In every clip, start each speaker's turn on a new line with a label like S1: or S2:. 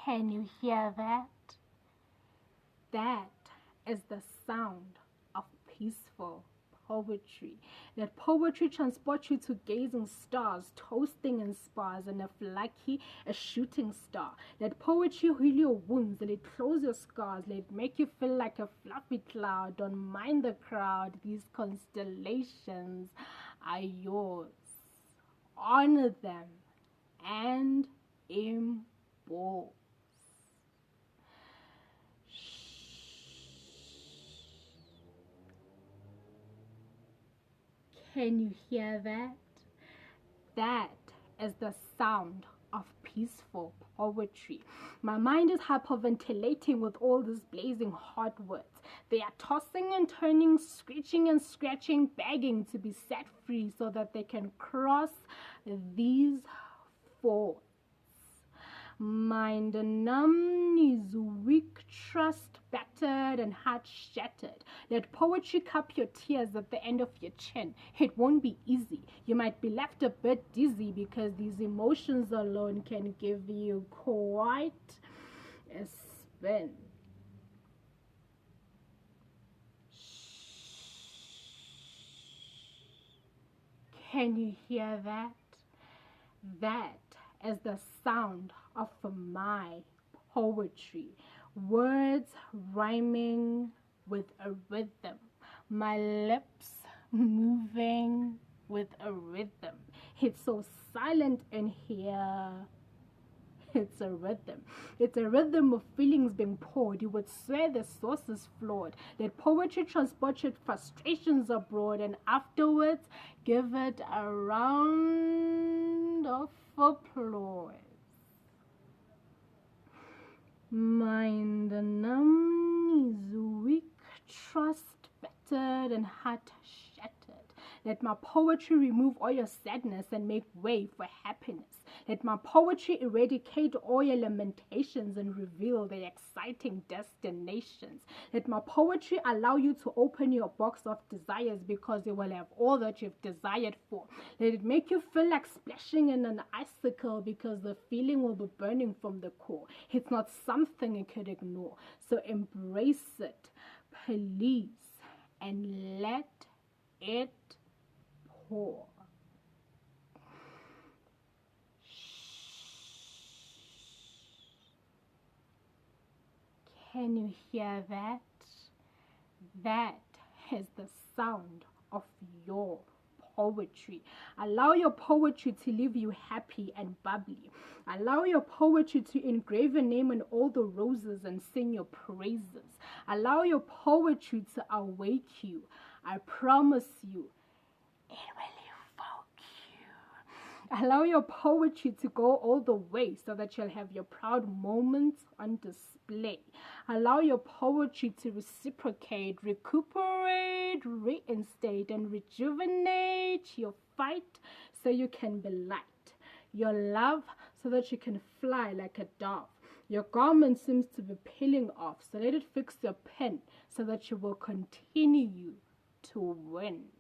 S1: Can you hear that? That is the sound of peaceful poetry. Let poetry transport you to gazing stars, toasting in spas, and if lucky, a shooting star. Let poetry heal your wounds, let it close your scars, let it make you feel like a fluffy cloud. Don't mind the crowd, these constellations are yours. Honor them and impose. Can you hear that? That is the sound of peaceful poetry. My mind is hyperventilating with all these blazing hot words. They are tossing and turning, screeching and scratching, begging to be set free so that they can cross these fords. Mind numb, knees weak, trust battered and heart shattered. Let poetry cup your tears at the end of your chin. It won't be easy. You might be left a bit dizzy because these emotions alone can give you quite a spin. Can you hear that? That is the sound of my poetry. Words rhyming with a rhythm. My lips moving with a rhythm. It's so silent in here. It's a rhythm. It's a rhythm of feelings being poured. You would swear the source is flawed. Let poetry transport your frustrations abroad and afterwards give it a round of applause. Mind numb, knees weak, trust battered and heart shattered. Let my poetry remove all your sadness and make way for happiness. Let my poetry eradicate all your lamentations and reveal the exciting destinations. Let my poetry allow you to open your box of desires because you will have all that you've desired for. Let it make you feel like splashing in an icicle because the feeling will be burning from the core. It's not something you could ignore. So embrace it, please, and let it pour. Can you hear that? That is the sound of your poetry. Allow your poetry to leave you happy and bubbly. Allow your poetry to engrave your name in all the roses and sing your praises. Allow your poetry to awake you. I promise you, it will evoke you. Allow your poetry to go all the way so that you'll have your proud moments on display. Allow your poetry to reciprocate, recuperate, reinstate, and rejuvenate your fight so you can be light. Your love so that you can fly like a dove. Your garment seems to be peeling off, so let it fix your pen so that you will continue to win.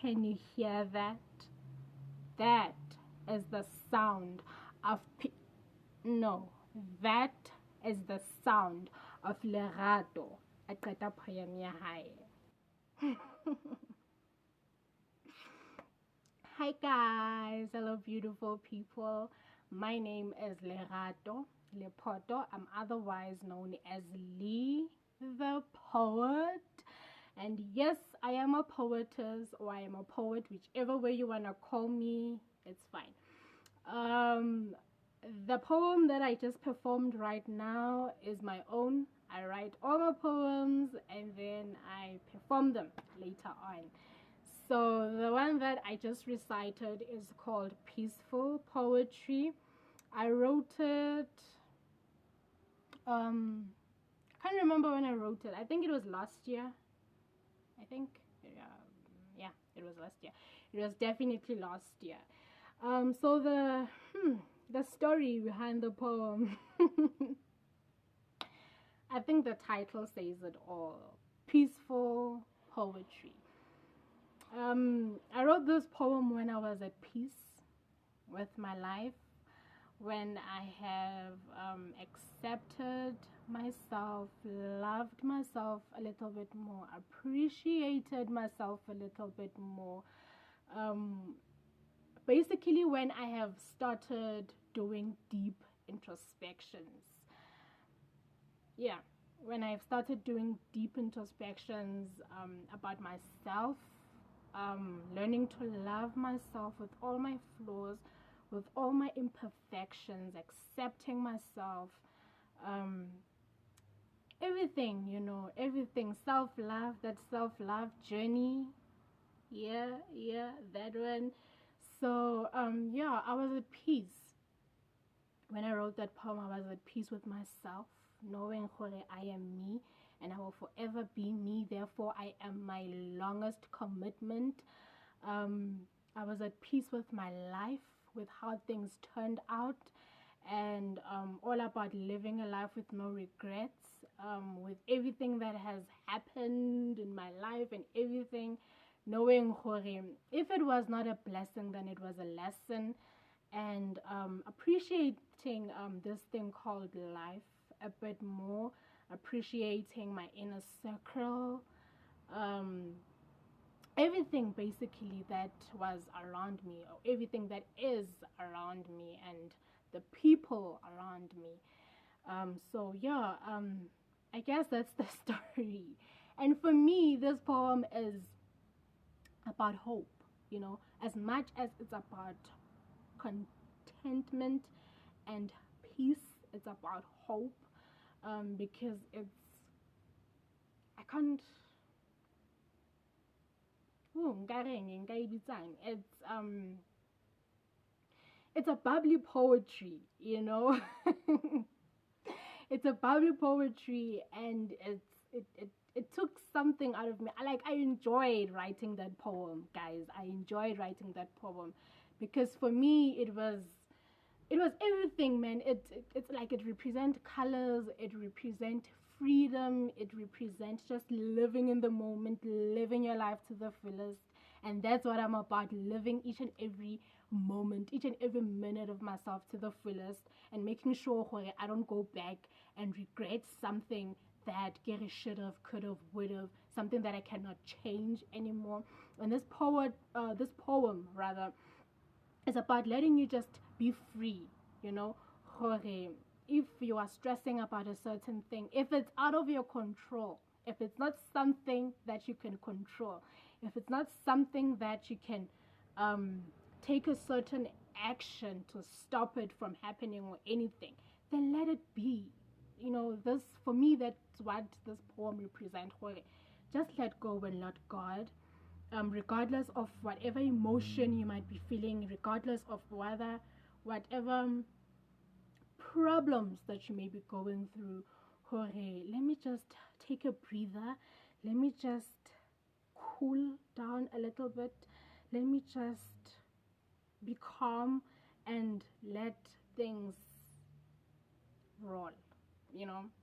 S1: Can you hear that? That is the sound of no, that is the sound of Lerato. Aqeda poem ya hae. Hi guys, hello beautiful people. My name is Lerato Lepoto. I'm otherwise known as Lee the Poet. And yes, I am a poetess, or I am a poet, whichever way you want to call me, it's fine. The poem that I just performed right now is my own. I write all my poems and then I perform them later on. So the one that I just recited is called Peaceful Poetry. I wrote it, I can't remember when I wrote it. I think it was last year. I think, yeah, it was last year. It was definitely last year. So the story behind the poem, I think the title says it all. Peaceful poetry. I wrote this poem when I was at peace with my life, when I have accepted myself, loved myself a little bit more, appreciated myself a little bit more. Um, Basically, when I have started doing deep introspections. Yeah, when I've started doing deep introspections about myself, learning to love myself with all my flaws, with all my imperfections, accepting myself, um, everything, everything, self love, that self love journey. Yeah, that one. So, yeah, I was at peace. When I wrote that poem, I was at peace with myself, knowing that I am me and I will forever be me. Therefore, I am my longest commitment. I was at peace with my life, with how things turned out, and all about living a life with no regrets, with everything that has happened in my life and everything, knowing if it was not a blessing, then it was a lesson, and appreciating this thing called life a bit more, appreciating my inner circle, um, everything basically that was around me, or everything that is around me, and the people around me. So yeah, I guess that's the story. And for me, this poem is about hope, as much as it's about contentment and peace, it's about hope, because I can't, it's a bubbly poetry, it's a bubbly poetry, and it took something out of me. I enjoyed writing that poem, guys. I enjoyed writing that poem because for me it was everything, man. It's like it represents colors, it represents freedom, it represents just living in the moment, living your life to the fullest. And that's what I'm about, living each and every moment, each and every minute of myself to the fullest, and making sure I don't go back and regret something that Gary should have, could have, would have, something that I cannot change anymore. And this poem rather, it's about letting you just be free, you know. If you are stressing about a certain thing, if it's out of your control, if it's not something that you can control, if it's not something that you can um, take a certain action to stop it from happening or anything, then let it be. This, for me, that's what this poem represents. Just let go and let God, regardless of whatever emotion you might be feeling, regardless of whatever problems that you may be going through. Let me just take a breather. Let me just cool down a little bit. Let me just be calm and let things roll.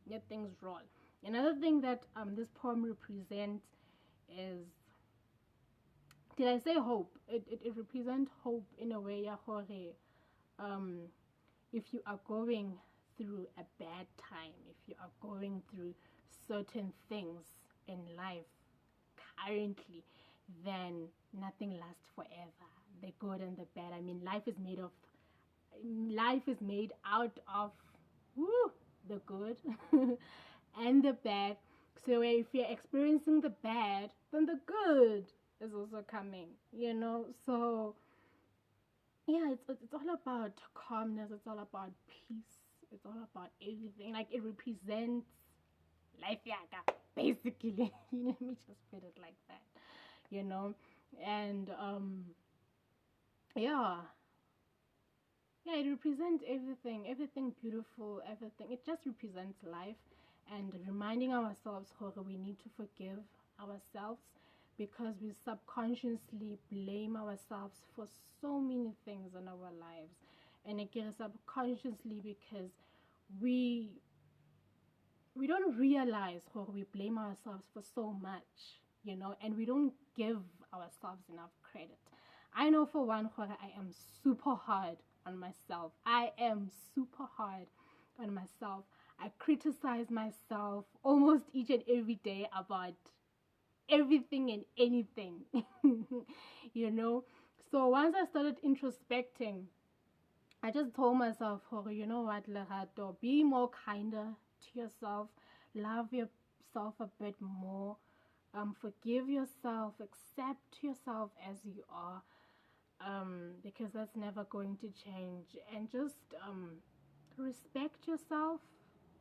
S1: Let things roll. Another thing that this poem represents is, did I say hope? It represents hope in a way, um, if you are going through a bad time, if you are going through certain things in life currently, then nothing lasts forever. The good and the bad. I mean, life is made out of the good and the bad. So if you're experiencing the bad, then the good is also coming, So yeah, it's all about calmness, it's all about peace, it's all about everything. Like, it represents life yaga, basically. Let me just put it like that, you know. And yeah, yeah, it represents everything beautiful, everything. It just represents life, and reminding ourselves how we need to forgive ourselves, because we subconsciously blame ourselves for so many things in our lives. And again, subconsciously, because we we don't realize how we blame ourselves for so much, you know, and we don't give ourselves enough credit. I know for one, I am super hard on myself. I am super hard on myself. I criticize myself almost each and every day about everything and anything, you know. So once I started introspecting, I just told myself, oh, you know what, Lerato, be more kinder to yourself, love yourself a bit more, forgive yourself, accept yourself as you are, because that's never going to change, and just respect yourself.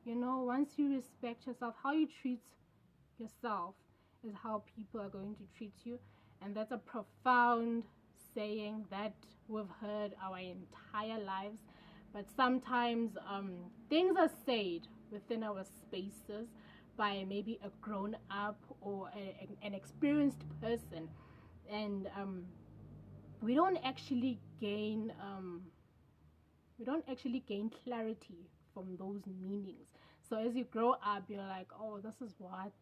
S1: You know, once you respect yourself, how you treat yourself is how people are going to treat you. And that's a profound saying that we've heard our entire lives, but sometimes things are said within our spaces by maybe a grown up or an experienced person, and we don't actually gain clarity from those meanings. So as you grow up, you're like, oh, this is what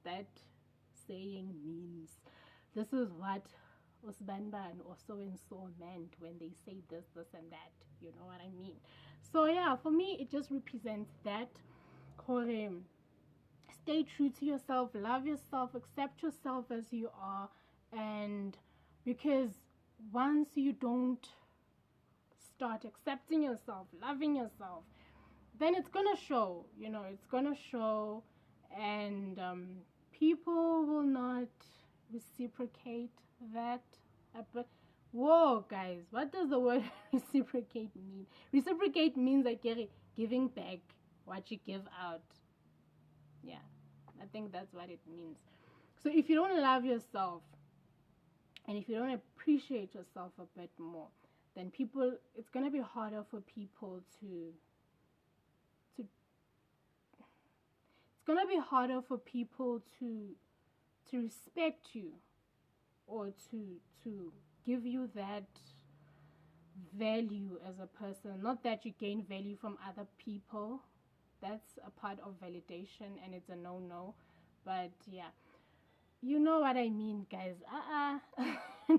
S1: that saying means. This is what Usbanban or so and so meant when they say this, this, and that. You know what I mean? So yeah, for me, it just represents that. Stay true to yourself, love yourself, accept yourself as you are, and because once you don't start accepting yourself, loving yourself, then it's gonna show, you know, it's gonna show, and people will not reciprocate that. But whoa, guys, what does the word reciprocate mean? Reciprocate means like giving back what you give out. Yeah, I think that's what it means. So if you don't love yourself and if you don't appreciate yourself a bit more, then it's gonna be harder for people to it's gonna be harder for people to respect you or to give you that value as a person. Not that you gain value from other people, that's a part of validation and it's a no, but yeah, you know what I mean, guys.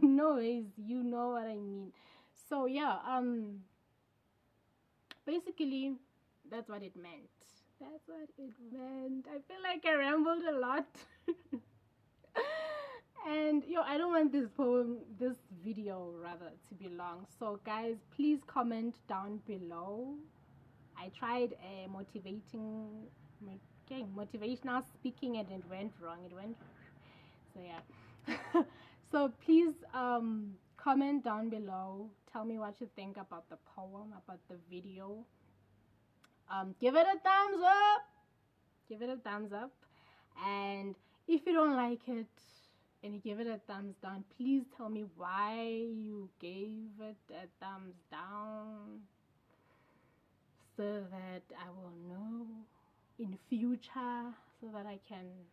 S1: No ways, you know what I mean. So yeah, basically that's what it meant. That's what it meant. I feel like I rambled a lot. And I don't want this video rather to be long. So guys, please comment down below. I tried motivational speaking and it went wrong. So yeah. So please comment down below. Tell me what you think about the poem, about the video. Give it a thumbs up. Give it a thumbs up. And if you don't like it and you give it a thumbs down, please tell me why you gave it a thumbs down, so that I will know in future, so that I can,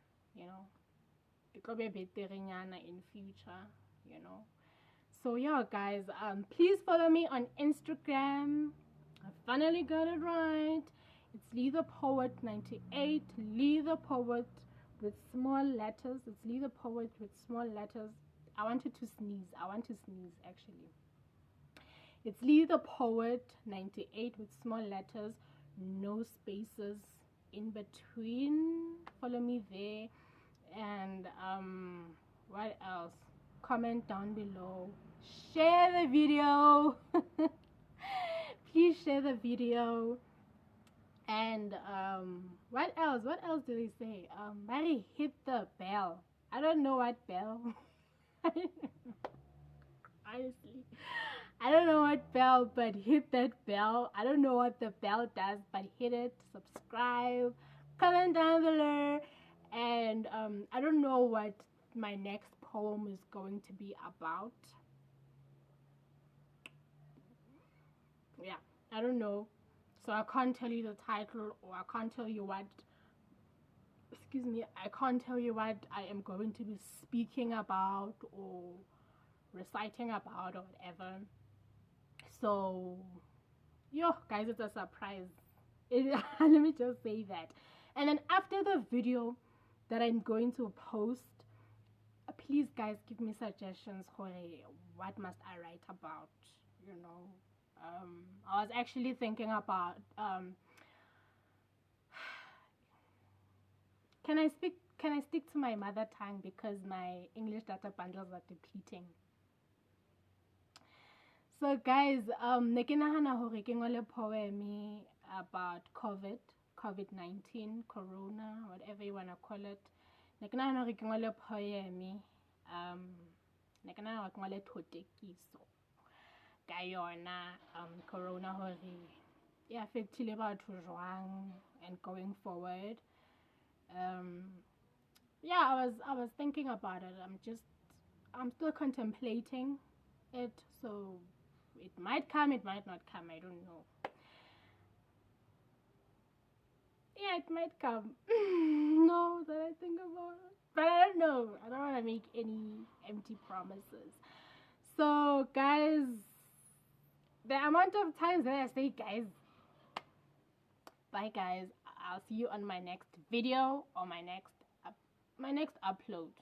S1: it could be a bit in future, So yeah, guys, please follow me on Instagram. I finally got it right. It's Lee the Poet 98. Lee the Poet with small letters. It's Lee the Poet with small letters. I wanted to sneeze. Actually. It's Lee the Poet 98 with small letters, no spaces in between. Follow me there. And what else? Comment down below. Share the video. Please share the video. And what else do they say? Mary, hit the bell. I don't know what bell. Honestly, I don't know what bell, but hit that bell. I don't know what the bell does, but hit it. Subscribe, comment down below. And I don't know what my next poem is going to be about. Yeah, I don't know. So I can't tell you the title, or I can't tell you what, I can't tell you what I am going to be speaking about or reciting about or whatever. So, guys, it's a surprise. Let me just say that. And then after the video, that I'm going to post. Please, guys, give me suggestions. What must I write about? You know, I was actually thinking about can I stick to my mother tongue because my English data bundles are depleting. So guys, ne ke nahana hore ke ngole poem about COVID-19, corona, whatever you wanna call it. Ne ke nahana hore ke ngole poem ne ke nahana hore ke ngole thotekiso ka yona corona hore e affectile batho jwang and going forward. Yeah, I was thinking about it. I'm still contemplating it, so it might come, it might not come, I don't know. Yeah, it might come. No, that I think about it. But I don't know. I don't want to make any empty promises. So, guys, the amount of times that I say, guys, bye, guys. I'll see you on my next video or my next upload.